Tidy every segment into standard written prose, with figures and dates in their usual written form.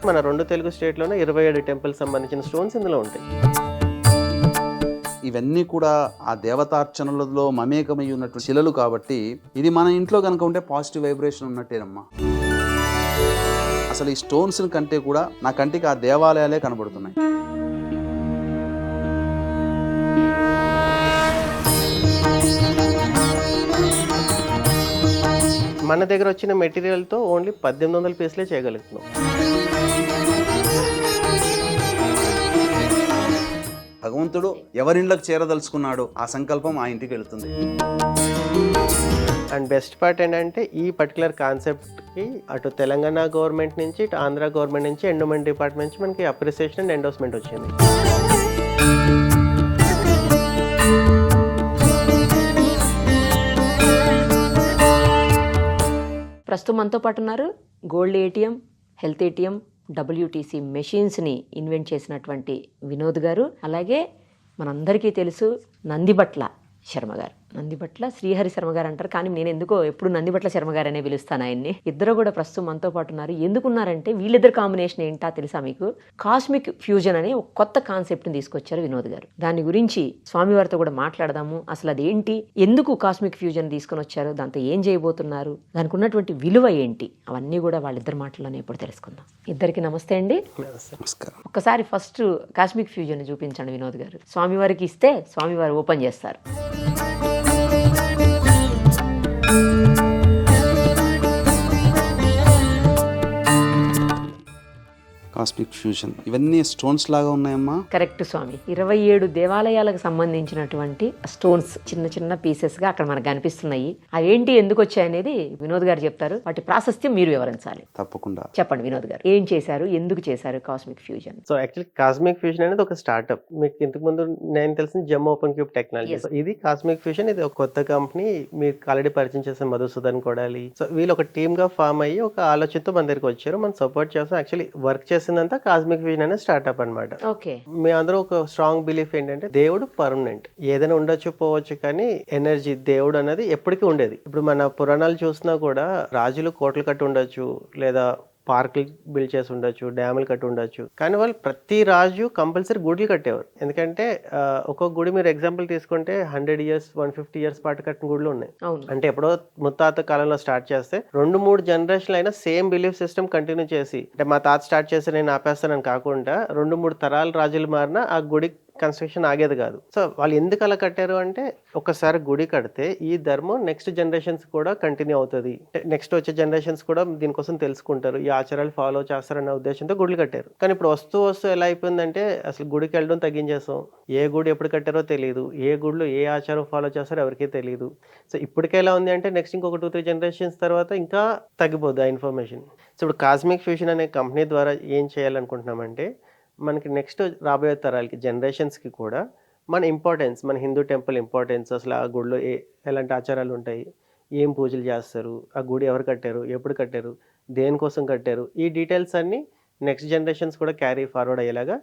మన 2 తెలుగు స్టేట్‌లోనే 27 టెంపుల్స్ సంబంధించిన స్టోన్స్ ఇందులో ఉంటాయి. ఇవన్నీ కూడా ఆ దేవతార్చనలలో మమేకమై ఉన్నటువంటి శిలలు కాబట్టి ఇది మన ఇంట్లో కనుక ఉంటే పాజిటివ్ వైబ్రేషన్ ఉన్నట్టేనమ్మా. అసలు ఈ స్టోన్స్ కంటే కూడా నా కంటికి ఆ దేవాలయాలే కనబడుతున్నాయి. మన దగ్గర వచ్చిన మెటీరియల్‌తో ఓన్లీ 1800 పీసులే చేయగలుగుతున్నాం. భగవంతుడు ఎవరిండ్లకు చేరదలుచుకున్నాడో ఆ సంకల్పం ఆ ఇంటికి వెళుతుంది. అండ్ బెస్ట్ పార్ట్ ఏంటంటే ఈ పర్టికులర్ కాన్సెప్ట్‌కి అటు తెలంగాణ గవర్నమెంట్ నుంచి, ఇటు ఆంధ్ర గవర్నమెంట్ నుంచి, ఎండోమెంట్ డిపార్ట్మెంట్ నుంచి మనకి అప్రిసియేషన్ అండ్ ఎండోర్స్మెంట్ వచ్చింది. ప్రస్తుతం మనతో పాటు ఉన్నారు gold ATM, health ATM, WTC మెషిన్స్ని ఇన్వెంట్ చేసినటువంటి వినోద్ గారు, అలాగే మనందరికీ తెలుసు నందిబట్ల శర్మ గారు. నందిబట్ల శ్రీహరి శర్మ గారు అంటారు, కానీ నేను ఎందుకో ఎప్పుడు నందిబట్ల శర్మ గారు అనే పిలుస్తాను ఆయన్ని. ఇద్దరు కూడా ప్రస్తుతం మనతో పాటు ఉన్నారు. ఎందుకున్నారంటే వీళ్ళిద్దరు కాంబినేషన్ ఏంటా తెలుసా మీకు? కాస్మిక్ ఫ్యూజన్ అనే ఒక కొత్త కాన్సెప్ట్ని తీసుకొచ్చారు వినోద్ గారు. దాని గురించి స్వామివారితో కూడా మాట్లాడదాము. అసలు అదేంటి, ఎందుకు కాస్మిక్ ఫ్యూజన్ తీసుకొని వచ్చారు, దాంతో ఏం చేయబోతున్నారు, దానికి ఉన్నటువంటి విలువ ఏంటి, అవన్నీ కూడా వాళ్ళిద్దరు మాటల్లోనే ఇప్పుడు తెలుసుకుందాం. ఇద్దరికి నమస్తే అండి. నమస్కారం. ఒక్కసారి ఫస్ట్ కాస్మిక్ ఫ్యూజన్ చూపించండి వినోద్ గారు. స్వామివారికి ఇస్తే స్వామివారు ఓపెన్ చేస్తారు. కాస్మిక్ ఫ్యూజన్ ఇవన్నీ స్టోన్స్ లాగా ఉన్నాయమ్మా. కరెక్ట్ స్వామి. 27 దేవాలయాలకు సంబంధించినటువంటి స్టోన్స్ చిన్న చిన్న పీసెస్ గా అక్కడ మనకు కనిపిస్తున్నాయి. అవేంటి, ఎందుకు వచ్చాయనేది వినోద్ గారు చెప్తారు. వాటి ప్రాశస్త్యం మీరు వివరించాలి. తప్పకుండా చెప్పండి వినోద్ గారు, ఏం చేశారు, ఎందుకు చేశారు cosmic fusion? So actually cosmic fusion అనేది ఒక స్టార్ట్అప్. మీకు ఇంతకు ముందు నేను తెలిసిన జెమ్ ఓపెన్ క్యూబ్ టెక్నాలజీ. ఇది కాస్మిక్ ఫ్యూజన్, ఇది ఒక కొత్త కంపెనీ. మీకు ఆల్రెడీ పరిచయం చేసిన మధుసూదన్ కొడాలి. సో వీళ్ళు ఒక టీమ్ గా ఫామ్ అయ్యి ఒక ఆలోచనతో మన దగ్గరికి వచ్చారు. మనం సపోర్ట్ చేస్తాం. యాక్చువల్లీ వర్క్ చేసిందంతా కాస్మిక్ విజన్ అనే స్టార్ట్అప్ అనమాట. ఓకే. మీ అందరూ ఒక స్ట్రాంగ్ బిలీఫ్ ఏంటంటే దేవుడు పర్మనెంట్. ఏదైనా ఉండొచ్చు పోవచ్చు, కానీ ఎనర్జీ దేవుడు అనేది ఎప్పటికీ ఉండేది. ఇప్పుడు మన పురాణాలు చూసినా కూడా రాజులు కోటలు కట్టి ఉండొచ్చు, లేదా పార్కులు బిల్డ్ చేసి ఉండొచ్చు, డ్యాములు కట్టి ఉండొచ్చు, కానీ వాళ్ళు ప్రతి రాజు కంపల్సరీ గుడిలు కట్టేవారు. ఎందుకంటే ఒక్కొక్క గుడి మీరు ఎగ్జాంపుల్ తీసుకుంటే 100 years 150 years పాటు కట్టిన గుడులు ఉన్నాయి. అంటే ఎప్పుడో ముత్తాత కాలంలో స్టార్ట్ చేస్తే 2-3 జనరేషన్లు అయినా సేమ్ బిలీఫ్ సిస్టమ్ కంటిన్యూ చేసి, అంటే మా తాత స్టార్ట్ చేసి నేను ఆపేస్తానని కాకుండా 2-3 తరాలు రాజులు మారినా ఆ గుడి కన్స్ట్రక్షన్ ఆగేది కాదు. సో వాళ్ళు ఎందుకు అలా కట్టారు అంటే, ఒకసారి గుడి కడితే ఈ ధర్మం నెక్స్ట్ జనరేషన్స్ కూడా కంటిన్యూ అవుతుంది, నెక్స్ట్ వచ్చే జనరేషన్స్ కూడా దీనికోసం తెలుసుకుంటారు, ఈ ఆచారాలు ఫాలో చేస్తారన్న ఉద్దేశంతో గుడులు కట్టారు. కానీ ఇప్పుడు వస్తూ ఎలా అయిపోయిందంటే అసలు గుడికి వెళ్ళడం తగ్గించేస్తాం. ఏ గుడి ఎప్పుడు కట్టారో తెలియదు, ఏ గుడిలో ఏ ఆచారం ఫాలో చేస్తారో ఎవరికీ తెలియదు. సో ఇప్పటికే ఎలా ఉంది అంటే నెక్స్ట్ ఇంకొక 2-3 జనరేషన్స్ తర్వాత ఇంకా తగ్గిపోద్ది ఆ ఇన్ఫర్మేషన్. సో ఇప్పుడు కాస్మిక్ ఫ్యూజన్ అనే కంపెనీ ద్వారా ఏం చేయాలనుకుంటున్నామంటే, మనకి నెక్స్ట్ రాబోయే తరాలకి జనరేషన్స్కి కూడా మన ఇంపార్టెన్స్, మన హిందూ టెంపుల్ ఇంపార్టెన్స్, అసలు ఆ గుడిలో ఎలాంటి ఆచారాలు ఉంటాయి, ఏం పూజలు చేస్తారు, ఆ గుడి ఎవరు కట్టారు, ఎప్పుడు కట్టారు, దేనికోసం కట్టారు, ఈ డీటెయిల్స్ అన్నీ నెక్స్ట్ జనరేషన్స్ కూడా క్యారీ ఫార్వర్డ్ అయ్యేలాగా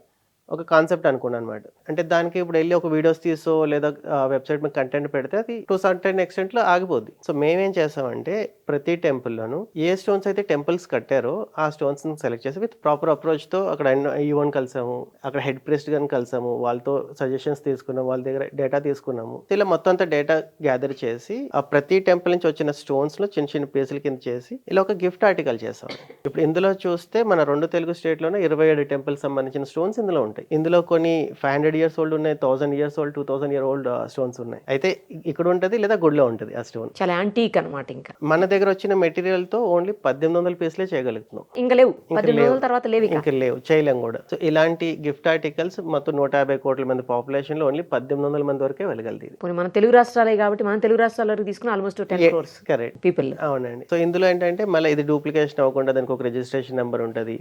ఒక కాన్సెప్ట్ అనుకున్నాను అనమాట. అంటే దానికి ఇప్పుడు వెళ్ళి ఒక వీడియోస్ తీసో లేదా వెబ్సైట్ మీద కంటెంట్ పెడితే అది టు సర్టెన్ ఎక్స్టెంట్లో ఆగిపోద్ది. సో మేమేం చేసామంటే ప్రతి టెంపుల్లోనూ ఏ స్టోన్స్ అయితే టెంపుల్స్ కట్టారో ఆ స్టోన్స్ సెలెక్ట్ చేసి విత్ ప్రాపర్ అప్రోచ్తో అక్కడ ఈవోని కలిసాము, అక్కడ హెడ్ ప్రెస్ట్ గారిని కలిసాము, వాళ్ళతో సజెషన్స్ తీసుకున్నాము, వాళ్ళ దగ్గర డేటా తీసుకున్నాము. ఇలా మొత్తం అంతా డేటా గ్యాదర్ చేసి ఆ ప్రతి టెంపుల్ నుంచి వచ్చిన స్టోన్స్లో చిన్న చిన్న పీసుల కింద చేసి ఇలా ఒక గిఫ్ట్ ఆర్టికల్ చేసాము. ఇప్పుడు ఇందులో చూస్తే మన 2 తెలుగు స్టేట్లోనే 27 టెంపుల్స్ సంబంధించిన స్టోన్స్ ఇందులో ఉంటాయి. ఇందులో కొన్ని 500 years old ఉన్నాయి, 1000 years old, 2000 year old stones ఉన్నాయి. అయితే ఇక్కడ ఉంటది లేదా గుడిలో ఉంటది ఆ స్టోన్. చాలా యాంటీక్ అన్నమాట. ఇంకా మన దగ్గర వచ్చిన మెటీరియల్ తో ఓన్లీ 1800 పీసులే చేయగలుగుతున్నాం. ఇంకా లేవు, 1800 తర్వాత లేవు, ఇంకా లేవు, చేయలేం కూడా. సో ఇలాంటి గిఫ్ట్ ఆర్టికల్స్ మొత్తం 150 కోట్ల మంది పాపులేషన్ లో ఓన్లీ 1800 మంది వరకే వెళ్ళగలిగింది. మన తెలుగు రాష్ట్రాలే కాబట్టి మన తెలుగు రాష్ట్రాల వరకు తీసుకుని ఆల్మోస్ట్ 10 crores కరెక్ట్ పీపుల్. అవునండి. సో ఇందులో ఏంటంటే మళ్ళీ ఇది డూప్లికేషన్ అవ్వకుండా దానికి ఒక రిజిస్ట్రేషన్ నెంబర్ ఉంటుంది.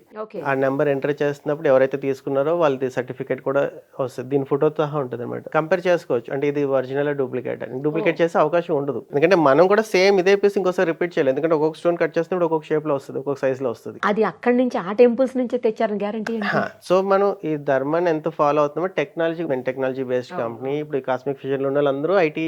ఆ నెంబర్ ఎంటర్ చేస్తున్నప్పుడు ఎవరైతే తీసుకున్నారో వాళ్ళది సర్టిఫికేట్ కూడా వస్తుంది, దీని ఫోటోతో సహా ఉంటుంది అనమాట. కంపేర్ చేసుకోవచ్చు, అంటే ఇది ఒరిజినల్ డూప్లికేట్ అని. డూప్లికేట్ చేసే అవకాశం ఉండదు, ఎందుకంటే మనం కూడా సేమ్ ఇదే పీస్ ఇంకోసారి రిపీట్ చేయాలి. ఎందుకంటే ఒక్కొక్క స్టోన్ కట్ చేస్తున్నప్పుడు ఒక్కొక్క షేప్ లో వస్తుంది, ఒక్కొక్క సైజ్ లో వస్తుంది. అది అక్కడి నుంచి ఆ టెంపుల్స్ నుంచి తెచ్చారని గ్యారంటీ. సో మనం ఈ ధర్మాన్ని ఎంత ఫాలో అవుతున్నామో, టెక్నాలజీ బేస్డ్ కంపెనీ. ఇప్పుడు ఈ కాస్మిక్ ఫ్యూజన్ లో ఉన్న వాళ్ళందరూ ఐటీ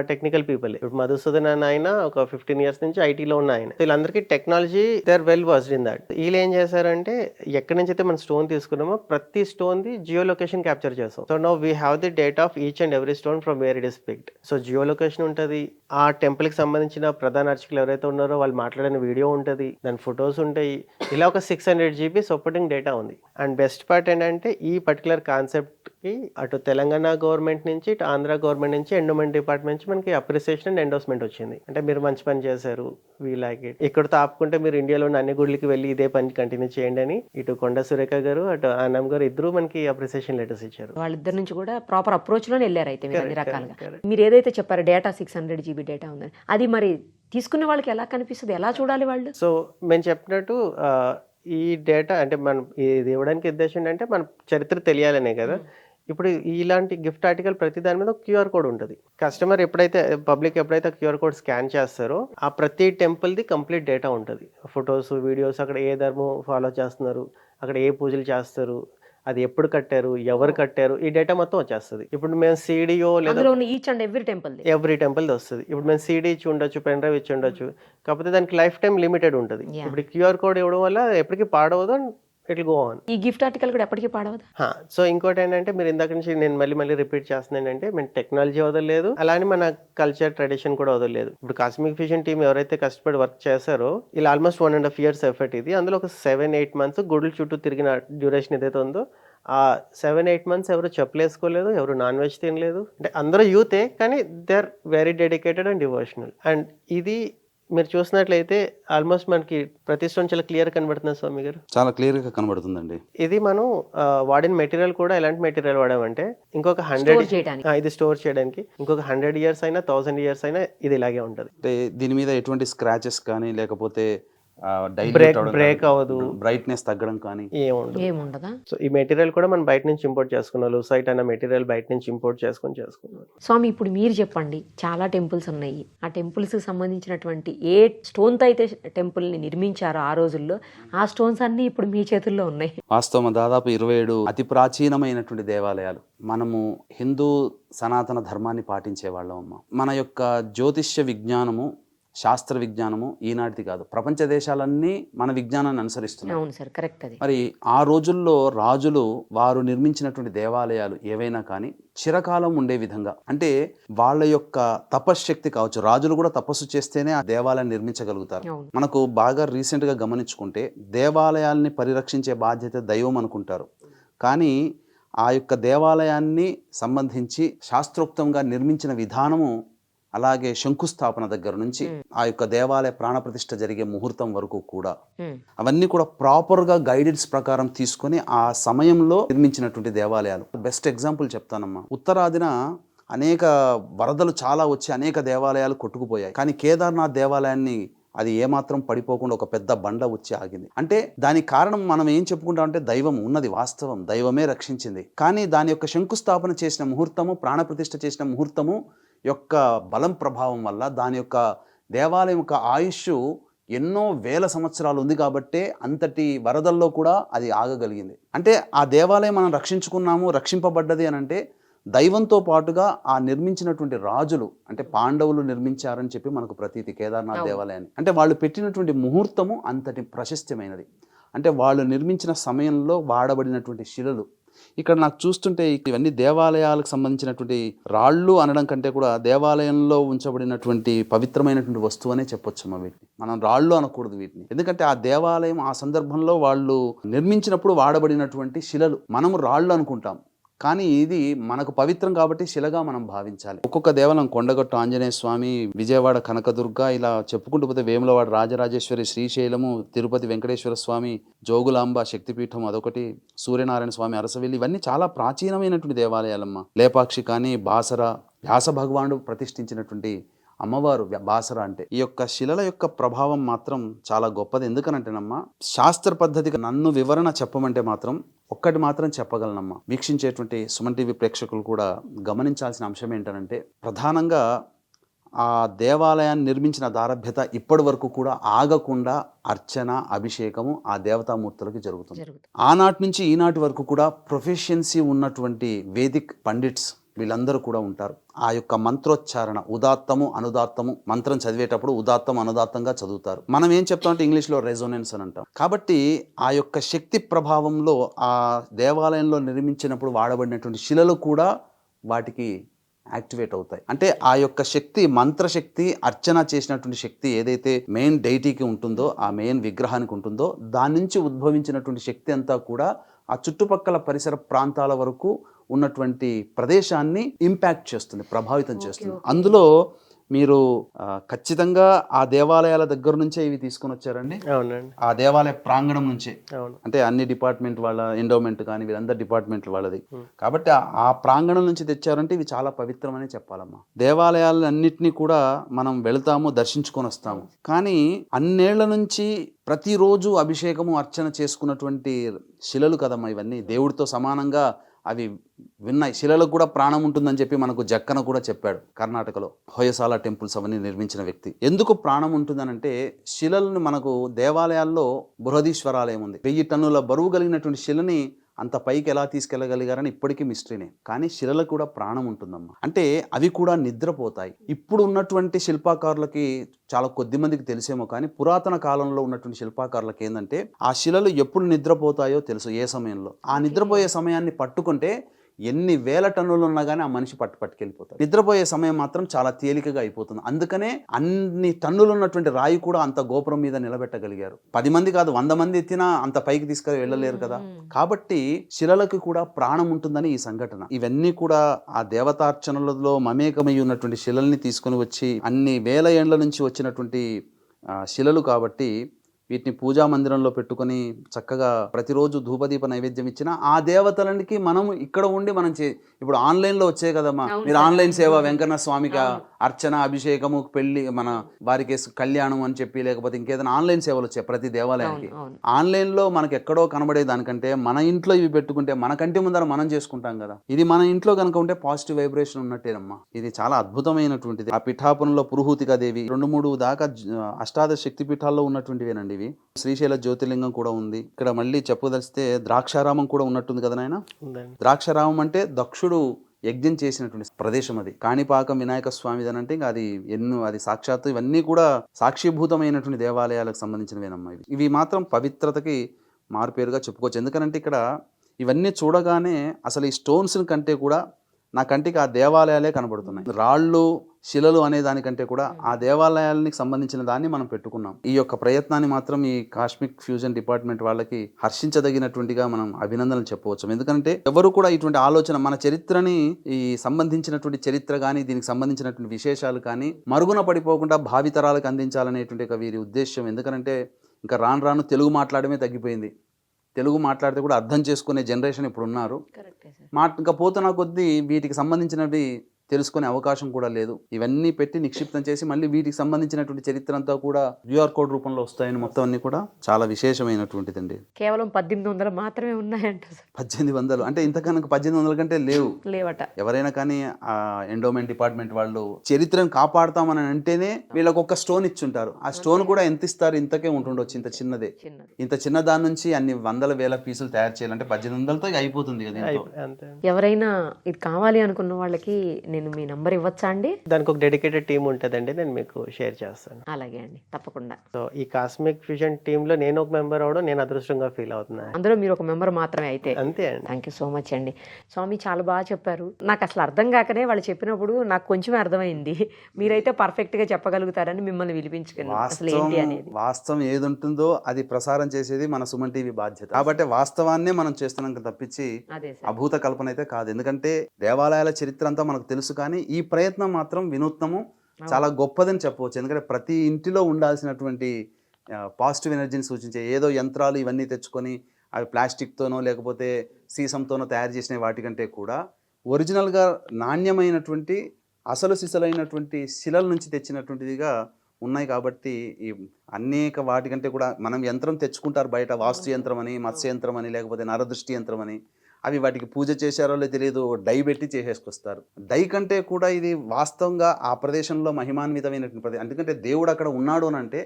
టెక్నికల్ పీపుల్. ఇప్పుడు మధుసూదన్ అన్న ఆయన ఒక 15 ఇయర్స్ నుంచి ఐటీలో ఉన్న ఆయన. వీళ్ళందరికీ technology they are well versed in that. వీళ్ళు ఏం చేశారంటే ఎక్కడి నుంచి అయితే మనం స్టోన్ తీసుకున్నామో ప్రతి stone the geo location capture చేస్తాం. So now we have the data of each and every stone from where it is picked. So geo location ఉంటుంది, ఆ టెంపుల్ కి సంబంధించిన ప్రధాన అర్చకులు ఎవరైతే ఉన్నారో వాళ్ళు మాట్లాడిన వీడియో ఉంటుంది, దాని ఫొటోస్ ఉంటాయి. ఇలా ఒక 600 GB సపోర్టింగ్ డేటా ఉంది. అండ్ బెస్ట్ పార్ట్ ఏంటంటే ఈ పర్టికులర్ కాన్సెప్ట్ కి అటు తెలంగాణ గవర్నమెంట్ నుంచి ఇటు ఆంధ్ర గవర్నమెంట్ నుంచి ఎండోమెంట్ డిపార్ట్మెంట్ నుంచి మనకి అప్రిసియేషన్ అండ్ ఎండోస్మెంట్ వచ్చింది. అంటే మీరు మంచి పని చేశారు, వీ లైక్ ఇట్. ఇక్కడ ఆపుకుంటే మీరు ఇండియాలో ఉన్న అన్ని గుళ్ళకి వెళ్ళి ఇదే పని కంటిన్యూ చేయండి అని ఇటు కొండ సురేఖ గారు అటు ఆనం గారు ఇద్దరు మనకి అప్రిసియేషన్ లెటర్స్ ఇచ్చారు. వాళ్ళిద్దరి నుంచి కూడా ప్రాపర్ అప్రోచ్ లోనే వెళ్ళారు అయితే మీరు అన్ని రకాలుగా. మీరు ఏదైతే చెప్పారో డేటా 600 GB డేటా ఉందని, అది మరి తీసుకునే వాళ్ళకి ఎలా కనిపిస్తుంది, ఎలా చూడాలి వాళ్ళు? సో మేము చెప్పినట్టు ఈ డేటా అంటే మనం ఇది ఇవ్వడానికి ఉద్దేశం ఏంటంటే మన చరిత్ర తెలియాలనే కదా. ఇప్పుడు ఇలాంటి గిఫ్ట్ ఆర్టికల్ ప్రతి దాని మీద క్యూఆర్ కోడ్ ఉంటుంది. కస్టమర్ ఎప్పుడైతే పబ్లిక్ ఎప్పుడైతే క్యూఆర్ కోడ్ స్కాన్ చేస్తారో ఆ ప్రతి టెంపుల్ది కంప్లీట్ డేటా ఉంటుంది. ఫొటోస్, వీడియోస్, అక్కడ ఏ ధర్మం ఫాలో చేస్తున్నారు, అక్కడ ఏ పూజలు చేస్తారు, అది ఎప్పుడు కట్టారు, ఎవరు కట్టారు, ఈ డేటా మొత్తం వచ్చేస్తుంది. ఇప్పుడు మేము సీడీఓ లేదా ఈచ్ అండ్ ఎవ్రీ టెంపుల్ వస్తుంది. ఇప్పుడు మేము సీడీ ఇచ్చి ఉండొచ్చు, పెన్ డ్రైవ్ ఇచ్చి ఉండొచ్చు, కాకపోతే దానికి లైఫ్ టైం లిమిటెడ్ ఉంటుంది. ఇప్పుడు క్యూఆర్ కోడ్ ఇవ్వడం వల్ల ఎప్పటికీ పాడవదు, ఇట్ విల్ గో ఆన్. ఈ గిఫ్ట్ ఆర్టికల్ కూడా ఎప్పటికీ పాడవదు. సో ఇంకోటి ఏంటంటే మీరు ఇందాక నుంచి నేను మళ్ళీ రిపీట్ చేస్తున్నాను అంటే మేము టెక్నాలజీ వదలలేదు, అలానే మన కల్చర్ ట్రెడిషన్ కూడా వదలలేదు. ఇప్పుడు కాస్మిక్ ఫ్యూజన్ టీమ్ ఎవరైతే కష్టపడి వర్క్ చేశారో ఇలా ఆల్మోస్ట్ 1.5 years ఎఫర్ట్ ఇది. అందులో ఒక 7-8 months గుడుల చుట్టూ తిరిగిన డ్యూరేషన్ ఏదైతే ఉందో ఆ 7-8 months ఎవరు చెప్పలేసుకోలేదు, ఎవరు నాన్ వెజ్ తినలేదు. అంటే అందరూ యూతే, కానీ they are very dedicated and devotional. And ఇది మీరు చూసినట్లయితే ఆల్మోస్ట్ మనకి ప్రతి స్టోన్ చాలా క్లియర్ కనబడుతుంది స్వామి గారు, చాలా క్లియర్ గా కనబడుతుందండి. ఇది మనం వాడిన మెటీరియల్ కూడా ఎలాంటి మెటీరియల్ వాడామంటే ఇంకొక 100 ఇది స్టోర్ చేయడానికి ఇంకొక 100 years అయినా 1000 years అయినా ఇది ఇలాగే ఉంటుంది. అంటే దీని మీద ఎటువంటి స్క్రాచెస్ కానీ లేకపోతే బ్రేక్ అవ్వదు, బ్రైట్నెస్ తగ్గడం కానీ ఏముండదా. సో ఈ మెటీరియల్ కూడా మనం బయట నుంచి ఇంపోర్ట్ చేసుకున్నాం. లూసైట్ అన్న మెటీరియల్ బయట నుంచి ఇంపోర్ట్ చేసుకున్నాం. స్వామి ఇప్పుడు మీరు చెప్పండి, చాలా టెంపుల్స్ ఉన్నాయి, ఆ టెంపుల్స్ కి సంబంధించినటువంటి ఏ స్టోన్ తో అయితే టెంపుల్ ని నిర్మించారో ఆ రోజుల్లో ఆ స్టోన్స్ అన్ని ఇప్పుడు మీ చేతుల్లో ఉన్నాయి. వాస్తవం దాదాపు 27 అతి ప్రాచీనమైనటువంటి దేవాలయాలు. మనము హిందూ సనాతన ధర్మాన్ని పాటించే వాళ్ళం అమ్మ. మన యొక్క జ్యోతిష్య విజ్ఞానము, శాస్త్ర విజ్ఞానము ఈనాటిది కాదు, ప్రపంచ దేశాలన్నీ మన విజ్ఞానాన్ని అనుసరిస్తున్నాయి. అవును సార్, కరెక్ట్. అది మరి ఆ రోజుల్లో రాజులు వారు నిర్మించినటువంటి దేవాలయాలు ఏవైనా కానీ చిరకాలం ఉండే విధంగా, అంటే వాళ్ళ యొక్క తపశ్శక్తి కావచ్చు, రాజులు కూడా తపస్సు చేస్తేనే ఆ దేవాలయాన్ని నిర్మించగలుగుతారు. మనకు బాగా రీసెంట్ గా గమనించుకుంటే దేవాలయాల్ని పరిరక్షించే బాధ్యత దైవం అనుకుంటారు, కానీ ఆ యొక్క దేవాలయాన్ని సంబంధించి శాస్త్రోక్తంగా నిర్మించిన విధానము, అలాగే శంకుస్థాపన దగ్గర నుంచి ఆ యొక్క దేవాలయ ప్రాణప్రతిష్ఠ జరిగే ముహూర్తం వరకు కూడా అవన్నీ కూడా ప్రాపర్ గా గైడెన్స్ ప్రకారం తీసుకొని ఆ సమయంలో నిర్మించినటువంటి దేవాలయాలు. బెస్ట్ ఎగ్జాంపుల్ చెప్తానమ్మా. ఉత్తరాదిన అనేక వరదలు చాలా వచ్చి అనేక దేవాలయాలు కొట్టుకుపోయాయి, కానీ కేదార్నాథ్ దేవాలయాన్ని అది ఏమాత్రం పడిపోకుండా ఒక పెద్ద బండ వచ్చి ఆగింది. అంటే దానికి కారణం మనం ఏం చెప్పుకుంటాం అంటే దైవం ఉన్నది, వాస్తవం దైవమే రక్షించింది. కానీ దాని యొక్క శంకుస్థాపన చేసిన ముహూర్తము, ప్రాణప్రతిష్ఠ చేసిన ముహూర్తము యొక్క బలం ప్రభావం వల్ల దాని యొక్క దేవాలయం యొక్క ఆయుష్ ఎన్నో వేల సంవత్సరాలు ఉంది కాబట్టే అంతటి వరదల్లో కూడా అది ఆగగలిగింది. అంటే ఆ దేవాలయం మనం రక్షించుకున్నాము, రక్షింపబడ్డది అని అంటే దైవంతో పాటుగా ఆ నిర్మించినటువంటి రాజులు, అంటే పాండవులు నిర్మించారని చెప్పి మనకు ప్రతీతి కేదార్నాథ్ దేవాలయాన్ని. అంటే వాళ్ళు పెట్టినటువంటి ముహూర్తము అంతటి ప్రశస్యమైనది. అంటే వాళ్ళు నిర్మించిన సమయంలో వాడబడినటువంటి శిలలు ఇక్కడ నాకు చూస్తుంటే ఇవన్నీ దేవాలయాలకు సంబంధించినటువంటి రాళ్ళు అనడం కంటే కూడా దేవాలయంలో ఉంచబడినటువంటి పవిత్రమైనటువంటి వస్తువు అనే చెప్పొచ్చు. వీటిని మనం రాళ్ళు అనకూడదు వీటిని, ఎందుకంటే ఆ దేవాలయం ఆ సందర్భంలో వాళ్ళు నిర్మించినప్పుడు వాడబడినటువంటి శిలలు మనము రాళ్ళు అనుకుంటాం, కానీ ఇది మనకు పవిత్రం కాబట్టి శిలగా మనం భావించాలి. ఒక్కొక్క దేవాలయం కొండగట్టు ఆంజనేయ స్వామి, విజయవాడ కనకదుర్గ, ఇలా చెప్పుకుంటూ పోతే వేములవాడ రాజరాజేశ్వరి, శ్రీశైలము, తిరుపతి వెంకటేశ్వర స్వామి, జోగులాంబ శక్తిపీఠం అదొకటి, సూర్యనారాయణ స్వామి అరసవెల్లి, ఇవన్నీ చాలా ప్రాచీనమైనటువంటి దేవాలయాలమ్మ. లేపాక్షి కానీ, బాసర, వ్యాస భగవానుడు ప్రతిష్ఠించినటువంటి అమ్మవారు బాసర. అంటే ఈ యొక్క శిలల యొక్క ప్రభావం మాత్రం చాలా గొప్పది. ఎందుకనంటేనమ్మా, శాస్త్ర పద్ధతిగా నన్ను వివరణ చెప్పమంటే మాత్రం ఒక్కటి మాత్రం చెప్పగలనమ్మా. వీక్షించేటువంటి సుమన్ టీవీ ప్రేక్షకులు కూడా గమనించాల్సిన అంశం ఏంటంటే, ప్రధానంగా ఆ దేవాలయాన్ని నిర్మించిన దారభ్యత ఇప్పటి వరకు కూడా ఆగకుండా అర్చన, అభిషేకము ఆ దేవతామూర్తులకి జరుగుతుంది. ఆనాటి నుంచి ఈనాటి వరకు కూడా ప్రొఫెషియన్సీ ఉన్నటువంటి వేదిక్ పండిట్స్, వీళ్ళందరూ కూడా ఉంటారు. ఆ యొక్క మంత్రోచ్చారణ ఉదాత్తము అనుదాత్తము మంత్రం చదివేటప్పుడు ఉదాత్తం అనుదాత్తంగా చదువుతారు. మనం ఏం చెప్తామంటే ఇంగ్లీష్లో రెజోనెన్స్ అని అంటాం. కాబట్టి ఆ యొక్క శక్తి ప్రభావంలో ఆ దేవాలయంలో నిర్మించినప్పుడు వాడబడినటువంటి శిలలు కూడా వాటికి యాక్టివేట్ అవుతాయి. అంటే ఆ యొక్క శక్తి, మంత్రశక్తి, అర్చన చేసినటువంటి శక్తి ఏదైతే మెయిన్ డైటీకి ఉంటుందో, ఆ మెయిన్ విగ్రహానికి ఉంటుందో, దాని నుంచి ఉద్భవించినటువంటి శక్తి అంతా కూడా ఆ చుట్టుపక్కల పరిసర ప్రాంతాల వరకు ఉన్నటువంటి ప్రదేశాన్ని ఇంపాక్ట్ చేస్తుంది, ప్రభావితం చేస్తుంది. అందులో మీరు ఖచ్చితంగా ఆ దేవాలయాల దగ్గర నుంచే ఇవి తీసుకొని వచ్చారండి? అవునండి. ఆ దేవాలయ ప్రాంగణం నుంచే. అవును. అంటే అన్ని డిపార్ట్మెంట్ వాళ్ళ, ఎండోమెంట్ కానీ వీళ్ళందరి డిపార్ట్మెంట్ వాళ్ళది. కాబట్టి ఆ ప్రాంగణం నుంచి తెచ్చారంటే ఇవి చాలా పవిత్రమనే చెప్పాలమ్మా. దేవాలయాలన్నింటినీ కూడా మనం వెళతాము, దర్శించుకొని వస్తాము. కానీ అన్నేళ్ల నుంచి ప్రతిరోజు అభిషేకము, అర్చన చేసుకున్నటువంటి శిలలు కదమ్మా ఇవన్నీ. దేవుడితో సమానంగా అవి విన్నాయి. శిలలకు కూడా ప్రాణం ఉంటుందని చెప్పి మనకు జక్కన కూడా చెప్పాడు. కర్ణాటకలో హొయసాల టెంపుల్స్ అవన్నీ నిర్మించిన వ్యక్తి. ఎందుకు ప్రాణం ఉంటుందనంటే, శిలలను మనకు దేవాలయాల్లో బృహదీశ్వరాలయం ఉంది. 1000 టన్నుల బరువు కలిగినటువంటి శిలని అంత పైకి ఎలా తీసుకెళ్ళగలిగారని ఇప్పటికీ మిస్టరీనే. కానీ శిలలకు కూడా ప్రాణం ఉంటుందమ్మా. అంటే అవి కూడా నిద్రపోతాయి. ఇప్పుడు ఉన్నటువంటి శిల్పాకారులకి చాలా కొద్ది మందికి తెలిసేమో కానీ, పురాతన కాలంలో ఉన్నటువంటి శిల్పాకారులకి ఏంటంటే ఆ శిలలు ఎప్పుడు నిద్రపోతాయో తెలుసు, ఏ సమయంలో. ఆ నిద్రపోయే సమయాన్ని పట్టుకుంటే ఎన్ని వేల టన్నులు ఉన్నా కానీ ఆ మనిషి పట్టుకెళ్ళిపోతాడు. నిద్రపోయే సమయం మాత్రం చాలా తేలికగా అయిపోతుంది. అందుకనే అన్ని టన్నులు ఉన్నటువంటి రాయి కూడా అంత గోపురం మీద నిలబెట్టగలిగారు. 10 మంది కాదు, 100 మంది ఎత్తినా అంత పైకి తీసుకొని వెళ్ళలేరు కదా. కాబట్టి శిలలకు కూడా ప్రాణం ఉంటుందని ఈ సంఘటన. ఇవన్నీ కూడా ఆ దేవతార్చనలలో మమేకమై ఉన్నటువంటి శిలల్ని తీసుకొని వచ్చి, అన్ని వేల ఏండ్ల నుంచి వచ్చినటువంటి శిలలు కాబట్టి వీటిని పూజా మందిరంలో పెట్టుకొని చక్కగా ప్రతిరోజు ధూపదీప నైవేద్యం ఇచ్చిన ఆ దేవతలకి మనం ఇక్కడ ఉండి మనం ఇప్పుడు ఆన్లైన్లో వచ్చాయి కదమ్మా. మీరు ఆన్లైన్ సేవ, వెంకన్న స్వామికి అర్చన, అభిషేకము, పెళ్లి, మన వారికి కళ్యాణం అని చెప్పి, లేకపోతే ఇంకేదైనా ఆన్లైన్ సేవలు వచ్చాయి ప్రతి దేవాలయానికి. ఆన్లైన్లో మనకు ఎక్కడో కనబడే దానికంటే మన ఇంట్లో ఇవి పెట్టుకుంటే మన కంటి ముందర మనం చేసుకుంటాం కదా. ఇది మన ఇంట్లో కనుక ఉంటే పాజిటివ్ వైబ్రేషన్ ఉన్నట్టేనమ్మా. ఇది చాలా అద్భుతమైనటువంటిది. ఆ పిఠాపురంలో పురుహూతికా దేవి 2-3 దాకా అష్టాదశ శక్తి పీఠాల్లో ఉన్నటువంటివేనండి ఇవి. శ్రీశైల జ్యోతిర్లింగం కూడా ఉంది. ఇక్కడ మళ్ళీ చెప్పదలిస్తే ద్రాక్షారామం కూడా ఉన్నట్టుంది కదా నాయన. ద్రాక్షారామం అంటే దక్షుడు యజ్ఞం చేసినటువంటి ప్రదేశం. అది కాణిపాకం వినాయక స్వామి అని అంటే ఇంకా అది సాక్షాత్తు ఇవన్నీ కూడా సాక్షిభూతమైనటువంటి దేవాలయాలకు సంబంధించినవేనమ్మా. ఇవి మాత్రం పవిత్రతకి మారుపేరుగా చెప్పుకోవచ్చు. ఎందుకంటే ఇక్కడ ఇవన్నీ చూడగానే అసలు ఈ స్టోన్స్ కంటే కూడా నా కంటికి ఆ దేవాలయాలే కనబడుతున్నాయి. రాళ్ళు, శిలలు అనే దానికంటే కూడా ఆ దేవాలయాలకు సంబంధించిన దాన్ని మనం పెట్టుకున్నాం. ఈ యొక్క ప్రయత్నాన్ని మాత్రం ఈ కాస్మిక్ ఫ్యూజన్ డిపార్ట్మెంట్ వాళ్ళకి హర్షించదగినటువంటిగా మనం అభినందనలు చెప్పవచ్చు. ఎందుకంటే ఎవరు కూడా ఇటువంటి ఆలోచన, మన చరిత్రని, ఈ సంబంధించినటువంటి చరిత్ర కానీ, దీనికి సంబంధించినటువంటి విశేషాలు కానీ మరుగున పడిపోకుండా భావితరాలకు అందించాలనేటువంటి వీరి ఉద్దేశం. ఎందుకంటే ఇంకా రాను తెలుగు మాట్లాడమే తగ్గిపోయింది. తెలుగు మాట్లాడితే కూడా అర్థం చేసుకునే జనరేషన్ ఇప్పుడు ఉన్నారు. ఇంకా పోతున్న కొద్దీ వీటికి సంబంధించినవి తెలుసుకునే అవకాశం కూడా లేదు. ఇవన్నీ పెట్టి నిక్షిప్తం చేసి మళ్ళీ వీటికి సంబంధించినటువంటి చరిత్ర అంతా కూడా QR కోడ్ రూపంలో వస్తాయని మొత్తం అన్ని కూడా చాలా విశేషమైనటువంటిదండి. కేవలం 1800 మాత్రమే ఉన్నాయంట. 1800 అంటే ఇంతకన్నా 1800 కంటే లేవట. ఎవరైనా కానీ ఆ ఎండోమెంట్ డిపార్ట్మెంట్ వాళ్ళు చరిత్రను కాపాడుతామని అంటేనే వీళ్ళకి ఒక స్టోన్ ఇచ్చుంటారు. ఆ స్టోన్ కూడా ఎంత ఇస్తారు? ఇంతకే ఉంటుండొచ్చు, ఇంత చిన్నదే. ఇంత చిన్న దాని నుంచి అన్ని వందల వేల పీసులు తయారు చేయాలంటే 1800తో అయిపోతుంది కదా. ఎవరైనా ఇది కావాలి అనుకున్న వాళ్ళకి నేను మీ నంబర్ ఇవ్వచ్చా అండి? దానికి ఒక డెడికేటెడ్ టీం ఉంటుందండి, నేను మీకు షేర్ చేస్తాను. అలాగే అండి, తప్పకుండా. సో ఈ కాస్మిక్ ఫ్యూజన్ టీంలో నేను ఒక మెంబర్ అవడం నేను అదృష్టంగా ఫీల్ అవుతున్నాను. అందులో మీరు ఒక మెంబర్ మాత్రమే అయితే. అంతే అండి. థ్యాంక్ యూ సో మచ్ అండి. స్వామి చాలా బాగా చెప్పారు. నాకు అసలు అర్థం కాకనే వాళ్ళు చెప్పినప్పుడు నాకు కొంచెం అర్థమైంది. మీరైతే పర్ఫెక్ట్ గా చెప్పగలుగుతారని మిమ్మల్ని పిలిపించుకున్నాను. అసలు ఏంటి అనేది వాస్తవం ఏది ఉంటుందో అది ప్రసారం చేసేది మన సుమన్ టీవీ బాధ్యత. కాబట్టి వాస్తవాన్నే మనం చేస్తున్నాం తప్పించి అభూత కల్పన అయితే కాదు. ఎందుకంటే దేవాలయాల చరిత్ర అంతా మనకు తెలుసు, కానీ ఈ ప్రయత్నం మాత్రం వినూత్నము, చాలా గొప్పదని చెప్పవచ్చు. ఎందుకంటే ప్రతి ఇంటిలో ఉండాల్సినటువంటి పాజిటివ్ ఎనర్జీని సూచించే ఏదో యంత్రాలు ఇవన్నీ తెచ్చుకొని అవి ప్లాస్టిక్తోనో లేకపోతే సీసంతోనో తయారు చేసిన వాటికంటే కూడా ఒరిజినల్గా నాణ్యమైనటువంటి అసలు సిసలైనటువంటి శిలల నుంచి తెచ్చినటువంటిదిగా ఉన్నాయి. కాబట్టి ఈ అనేక వాటికంటే కూడా మనం యంత్రం తెచ్చుకుంటారు బయట, వాస్తు యంత్రం అని, మత్స్య యంత్రం అని, లేకపోతే నరదృష్టి యంత్రం అని. అవి వాటికి పూజ చేశారో లేదో తెలియదు, డై పెట్టి చేసేసుకొస్తారు. డై కంటే కూడా ఇది వాస్తవంగా ఆ ప్రదేశంలో మహిమాన్వితమైనటువంటి ప్రదేశం. ఎందుకంటే దేవుడు అక్కడ ఉన్నాడు అని అంటే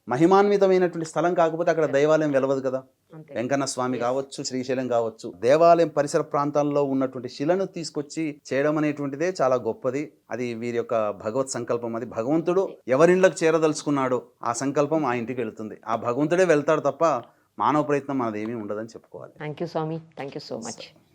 మహిమాన్వితమైనటువంటి స్థలం కాకపోతే అక్కడ దైవాలయం వెలవదు కదా. అంతే. వెంకన్న స్వామి కావచ్చు, శ్రీశైలం కావచ్చు, దేవాలయం పరిసర ప్రాంతాల్లో ఉన్నటువంటి శిలను తీసుకొచ్చి చేయడం అనేటువంటిదే చాలా గొప్పది. అది వీరి యొక్క భగవత్ సంకల్పం. అది భగవంతుడు ఎవరింట్లోకి చేరదలుచుకున్నాడో ఆ సంకల్పం ఆ ఇంటికి వెళుతుంది. ఆ భగవంతుడే వెళ్తాడు తప్ప మానవ ప్రయత్నం మనది ఏమీ ఉండదని చెప్పుకోవాలి. థ్యాంక్ యూ స్వామి, థ్యాంక్ యూ సో మచ్.